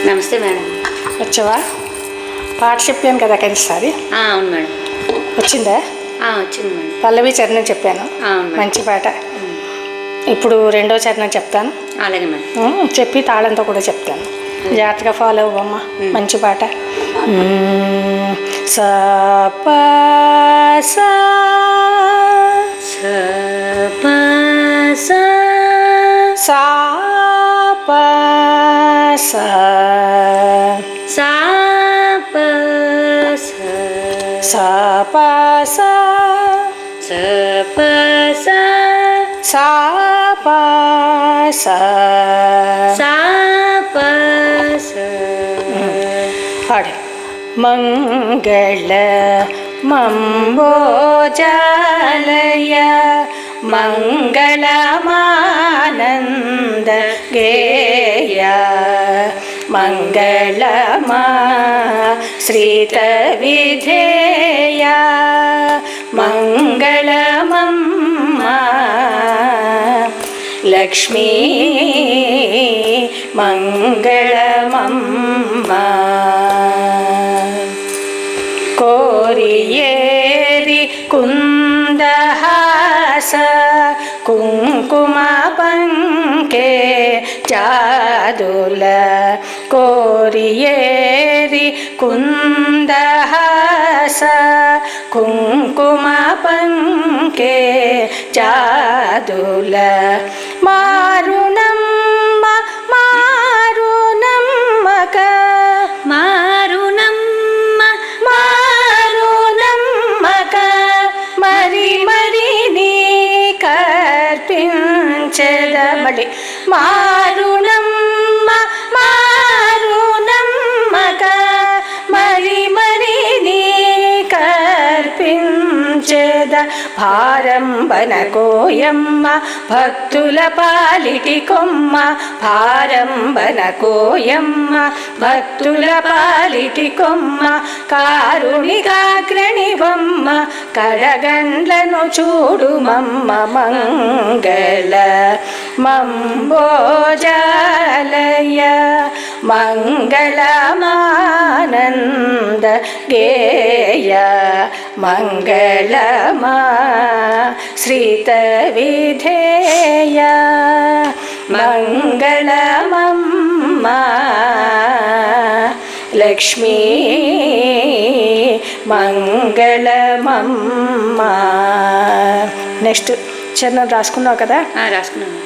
నమస్తే మేడం. వచ్చావా? పాట చెప్పాను కదా కనీసారి. అవును మేడం. వచ్చిందా? వచ్చింది మేడం. పల్లవి చరణం చెప్పాను, మంచి పాట. ఇప్పుడు రెండో చరణం చెప్తాను. అలాగే మేడం. చెప్పి తాళంతో కూడా చెప్తాను, జాగ్రత్తగా ఫాలో అవ్వమ్మా. మంచి పాట. సా పా సా పా సా సా పా సా సా పా సా సా పా సా సా పా సా సా పా సా సా పా సా. పాడు. మంగళ మంబోజాలయ మంగళమానంద గేయ మంగళమా శ్రీత విధేయ మంగళమమ్మా లక్ష్మీ మంగళమమ్మా. కోరియేరి కుందహాస కుంకుమ పంకే చాదుల కోరియేరి కుందహాస కుంకుమ పంకే చాదుల మారుణమ్మ మారుణమ్మక మారుణమ్మ మారుణమ్మక మరి మరి నీ కర్పించదమడి మారుణమ్మ మారుణమ్మక మరి మరి నీ కర్పించద భారంబన కోయమ్మ భక్తుల పాలిటి కొమ్మ భారంబన కోయమ్మ భక్తుల పాలిటి కొమ్మ కారుణికాగ్రణి బొమ్మ కడగండ్లను చూడు మమ్మ మంగళ మంబోజాలయ మంగళమానంద గేయ మంగళమా శ్రీత విధేయ మంగళమమ్మా లక్ష్మీ మంగళమమ్మా. నెక్స్ట్ చరణం రాసుకున్నావు కదా? రాసుకున్నాను.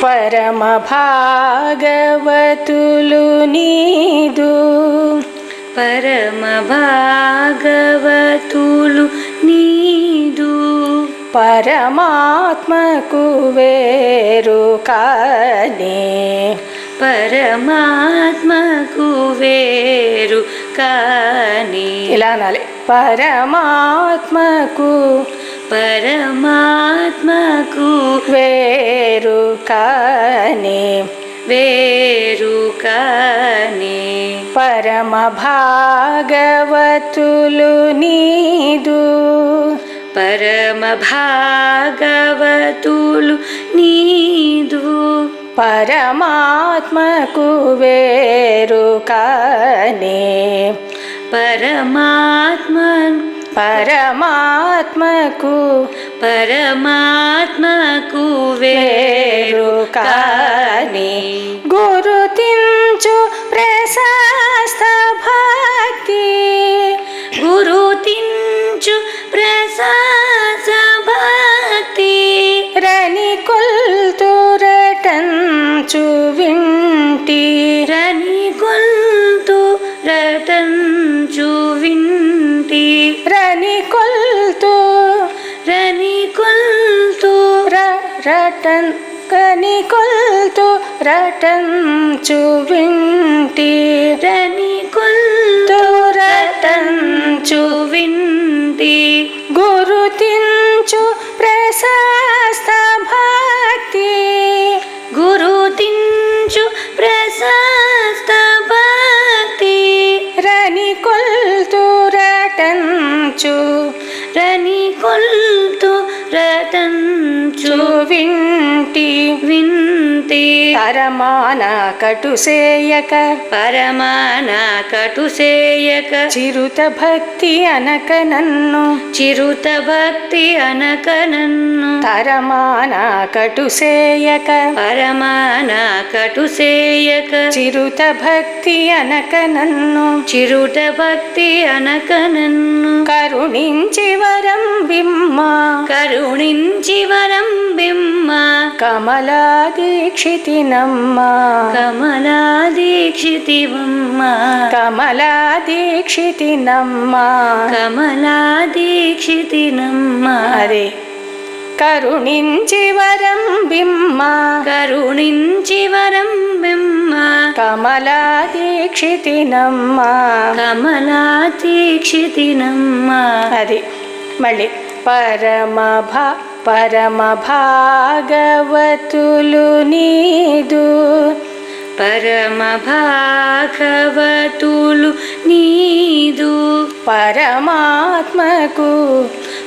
పరమ భాగవతులు నీదు పరమ భాగవతులు నీదు పరమాత్మకు వేరు కాని పరమాత్మకు వేరు కాని. ఇలా అనాలి. పరమాత్మకు పరమాత్మకు వేరు కాని వేరు కాని. పరమ భాగవతులు నీదు పరమ భాగవతులు నీదు పరమాత్మకు వేరు కాని పరమాత్మకు పరమాత్మకు వేరు కాని. గురుతించు ప్రశస్త భక్తి గురుతించు ప్రశస్త భక్తి రని కొల్తురటంచు వింటి రని కొల్తు రటంచు వింటి రని కొల్తు రటన్ కని కొల్తు రటంచు వింటి రని కొల్తు రటంచు వింటి. గురుతించు ప్రశస్త భక్తి గురుతించు ప్రశస్త భక్తి రని కొల్తు రటంచు రని కొల్తు రటంచు వింటి వింటి. పరమాన కటుసేయక పరమాన కటుసేయక చిరుత భక్తి అనక నన్ను చిరుత భక్తి అనక నన్ను తరమాన కటుసేయక పరమాన కటుసేయక చిరుత భక్తి అనక నన్ను చిరుత భక్తి అనక నన్ను కరుణించి వరం బిమ్మ కరుణించి వరం బిమ్మ కమలా దీక్షితి నమ్మ కమలా దీక్షితివమ్మ కమలా దీక్షితి నమ్మ కమలా దీక్షితినమ్మ అదే కరుణించి వరం బిమ్మ కరుణించి వరం బిమ్మ కమలా దీక్షితి నమ్మ కమలా దీక్షితినమ్మ అది మళ్ళీ పరమ భాగవతులు నీదు పరమ భాగవతులు నీదు పరమాత్మకు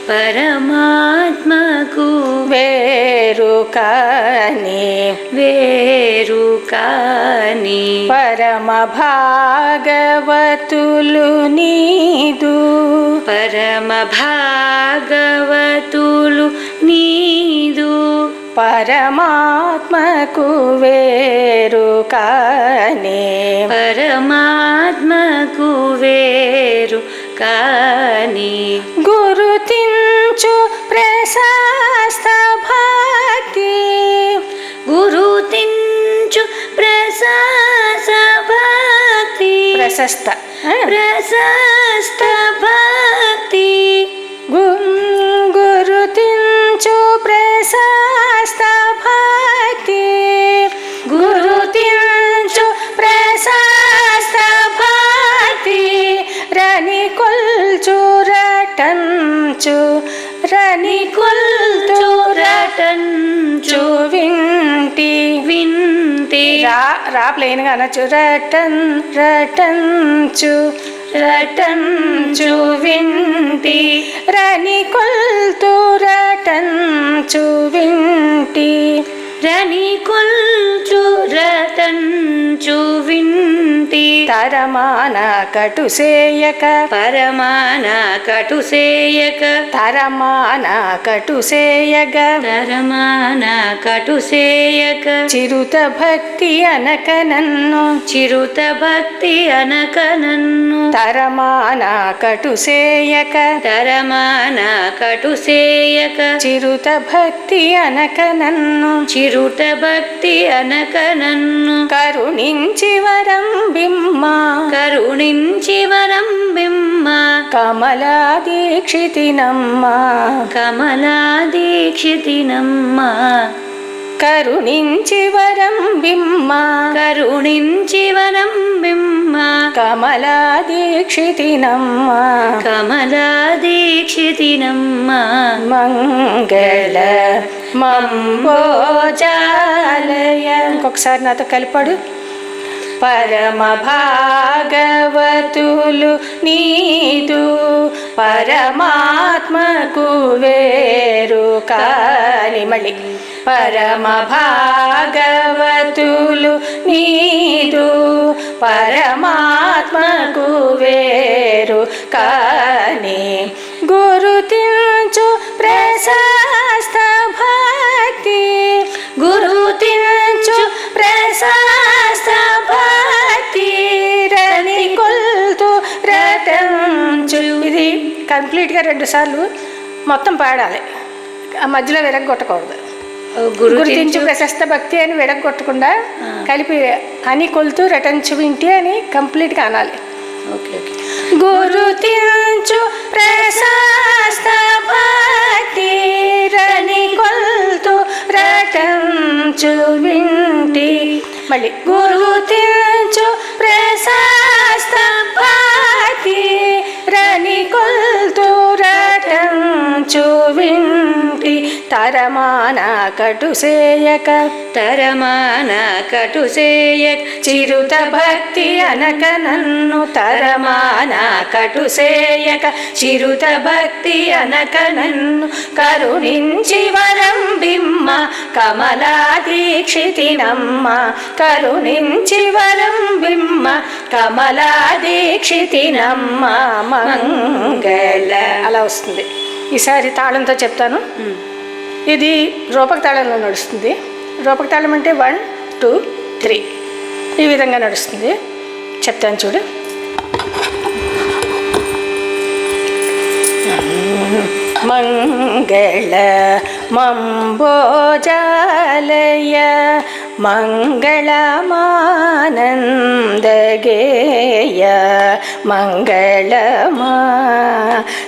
పరమాత్మకు వేరు కాని వేరు కాని పరమ భాగవతులు నీదు పరమ భాగవతులు నీదు పరమాత్మకు వేరు కాని పరమాత్మకు వేరు కాని గురుతించు ప్రశస్త భక్తి గురుతించు ప్రశస్త భక్తి ప్రశస్త ప్రశస్త భక్తి గురుతించు ప్రశస్త భక్తి గురుతించు ప్రశస్త భక్తి రని కొల్చు రటంచు రని కొల్చు రటంచు వింటి వింటి రా ప్లేన్గా అనొచ్చు రటంచు రటంచు వింటి రని కొల్తు రటంచు వింటి రని కొల్చు రటంచు వింటి తరమాన కటుసేయక పరమాన కటుసేయక తరమాన కటుసేయగ పరమాన కటుసేయక చిరుత భక్తి అనక నన్ను చిరుత భక్తి అనక నన్ను తరమాన కటుసేయక తరమాన కటుసేయక చిరుత భక్తి అనక నన్ను చిరుత భక్తి అనక నన్ను కరుణించి వరం బిమ్మ కరుణించి వరం బిమ్మ కమలా దీక్షితి నమ్మ కమలా దీక్షితినమ్మ కరుణించి వరం బిమ్మ కరుణించి వరం బిమ్మ కమలా దీక్షితి నమ్మ కమలా దీక్షితినమ్మ మంగళ మంబోజాలయ ఇంకొకసారి నాతో కలిపాడు పరమ భాగవతులు నీదు పరమాత్మకు వేరు కాని మళ్ళీ పరమ భాగవతులు నీదు పరమాత్మకు వేరు కాని గురుతించు ప్రశస్త భక్తి గురుతించు ప్రశస్త భక్తి రని కొల్తు రటంచు ఇది కంప్లీట్గా 2 సార్లు మొత్తం పాడాలి ఆ మధ్యలో విరగొట్టకూడదు గుర్తించు ప్రశస్త భక్తి అని విరగొట్టకుండా కలిపి అని కొలుతూ రటంచు వింటి అని కంప్లీట్గా అనాలి. ఓకే ఓకే గురుతించు ప్రశస్త భక్తి రని కొలుతూ రటంచు వింటి మళ్ళీ గురుతించు ప్రశస్త భక్తి రని కొలుతూ రటంచు వింటి తరమాన కటుసేయక తరమాన కటుసేయక చిరుత భక్తి అనక నన్ను తరమాన కటుసేయక చిరుత భక్తి అనక నన్ను కరుణించి వరం బిమ్మ కమలా దీక్షితినమ్మ కరుణించి వరం బిమ్మ కమలా దీక్షితినమ్మ మంగళ. అలా వస్తుంది. ఈసారి తాళంతో చెప్తాను. ఇది రూపక తాళంలో నడుస్తుంది. రూపక తాళం అంటే 1 2 3 ఈ విధంగా నడుస్తుంది. చెప్తాను చూడు. మంగళ మంబోజాలయ మంగళమానందగేయ మంగళమా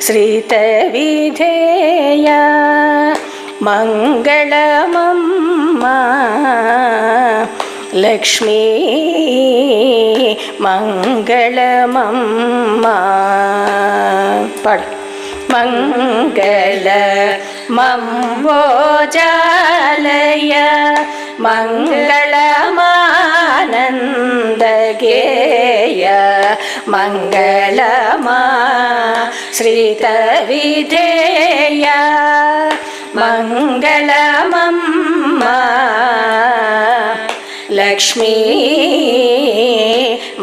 శ్రీతవిధేయ మంగళమమ్మా లక్ష్మీ మంగళమమ్మా. పాడు. మంగళ మంబోజాలయ మంగళమానందగేయ మంగళమా శ్రీతవిధేయ మంగళమమ్మా లక్ష్మీ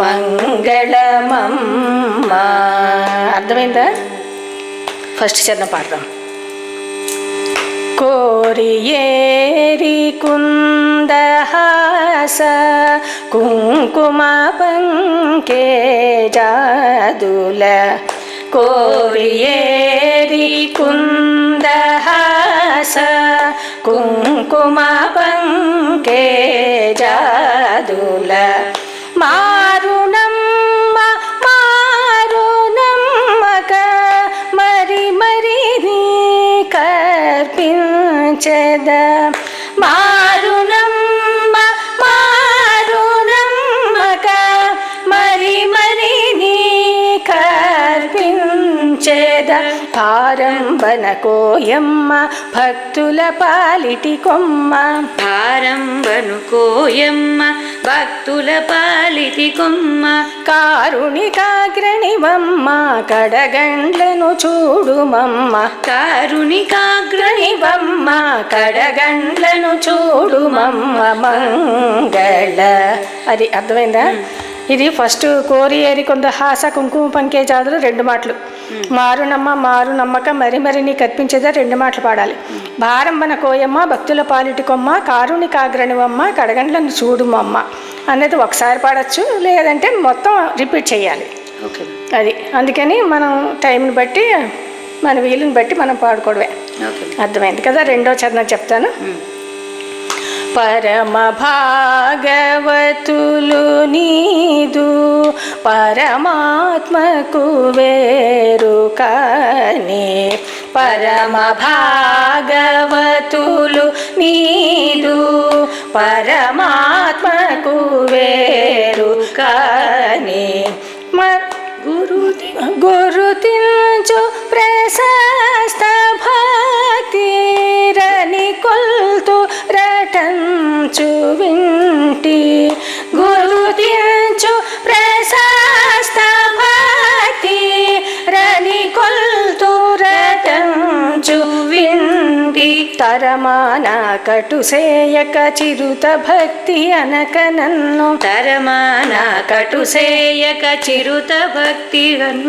మంగళమమ్మా. అర్థమైందా? ఫస్ట్ చరణం పాడదాం. కోరియేరి కుందహాస కుంకుమ పంకే జాదుల కోరియేరి కుందహాస కుంకుమ పంకే జాదుల మారుణమ్మ మారుణమ్మక మరి మరి నీ కర్పించద మారుణమ్మ మారుణమ్మక మరి మరి నీ కర్పించద పారంబన కోయమ్మ భక్తుల పాలిటి కొమ్మ పారంబను కోయమ్మ భక్తుల పాలిటి కొమ్మ కారుణికాగ్రణివమ్మ కడగండ్లను చూడుమమ్మ కారుణికాగ్రణివమ్మ కడగండ్లను చూడుమమ్మ మంగళ. అది అర్థమైందా? ఇది ఫస్ట్ కోరి ఏరికొంద హాస కుంకుమ పంకే జాదులు 2 మాటలు. మారునమ్మ మారు నమ్మక మరి మరి నీ కర్పించేదా 2 మాటలు పాడాలి. భారంబన కోయమ్మ భక్తుల పాలిటి కొమ్మ కారుణికాగ్రణివమ్మ కడగండ్లను చూడుమమ్మ అనేది ఒకసారి పాడచ్చు, లేదంటే మొత్తం రిపీట్ చేయాలి. ఓకే. అది అందుకని మనం టైంని బట్టి మన వీలుని బట్టి మనం పాడుకోవడమే. అర్థమైంది కదా? 2వ చరణం చెప్తాను. పరమ భాగవతులు నీదు పరమాత్మకు వేరు కాని పరమ భాగవతులు నీదు పరమాత్మకు వేరు కాని గురుతించు ప్రశస్త భక్తిరని కొల్తు రటంచు వింటి గురుతించు ప్రశస్త భక్తిరని కొల్తు రటంచు వింటి తరమాన కటుసేయక చిరుత భక్తి అనక నన్ను తరమాన కటుసేయక చిరుత భక్తి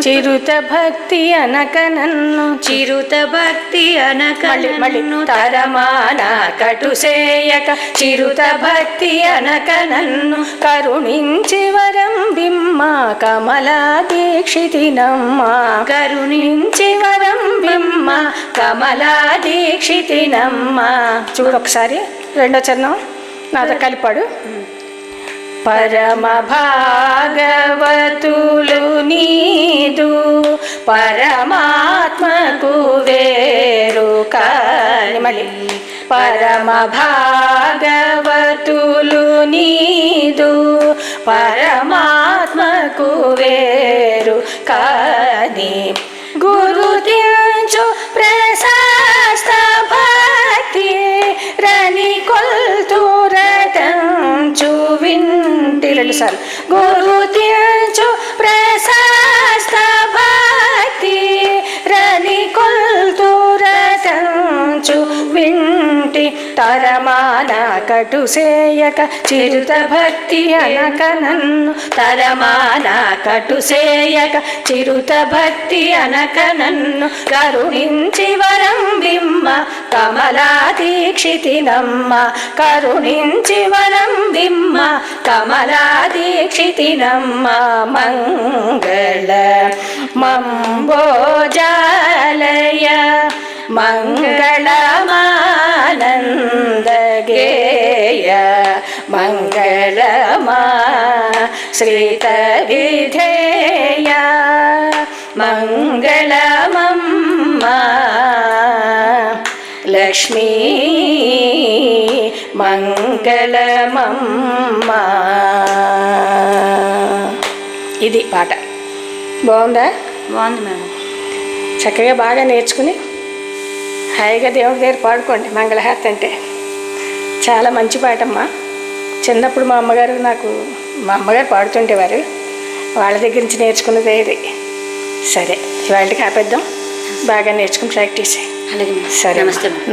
చిరుత భక్తి అనక నన్ను చిరుత భక్తి అనక నన్ను తరమాన కటుసేయక చిరుత భక్తి అనక నన్ను కరుణించి వరం బిమ్మ కమలా దీక్షితినమ్మ కరుణించి వరం బిమ్మ కమలా దీక్షితినమ్మ. చూడు ఒకసారి 2వ చరణం నాతో కలిపాడు. పరమ భాగవతులు నీదు పరమాత్మకు వేరు కాని మళ్ళీ పరమ భాగవతులు నీదు పరమాత్మకు వేరు కాని గురుతించు ప్రశస్త భక్తి గురుతించు ప్రశస్త భక్తి రని కొల్తురటంచు వింటి తరమాన కటుసేయక చిరుత భక్తి అనక నన్ను తరమాన కటుసేయక చిరుత భక్తి అనక నన్ను కరుణించి వరం బిమ్మ కమలా దీక్షితినమ్మ కరుణించి వరం బిమ్మ కమలా దీక్షితినమ్మ మంగళ మంబోజాలయ మంగళమానందగేయ మంగళమా శ్రీత విధేయ మంగళమమ్మ లక్ష్మీ మంగళమమ్మ. ఇది పాట బాగుందా? బాగుంది మేడం. చక్కగా బాగా నేర్చుకుని హాయిగా దేవుడి దగ్గర పాడుకోండి. మంగళహారతి అంటే చాలా మంచి పాటమ్మా. చిన్నప్పుడు మా అమ్మగారు పాడుతుంటేవారు. వాళ్ళ దగ్గర నుంచి నేర్చుకున్నదే ఇది. సరే, ఇవాళకి ఆపేద్దాం. బాగా నేర్చుకుని ప్రాక్టీస్. అలాగే. సరే, నమస్తే. నమస్తే.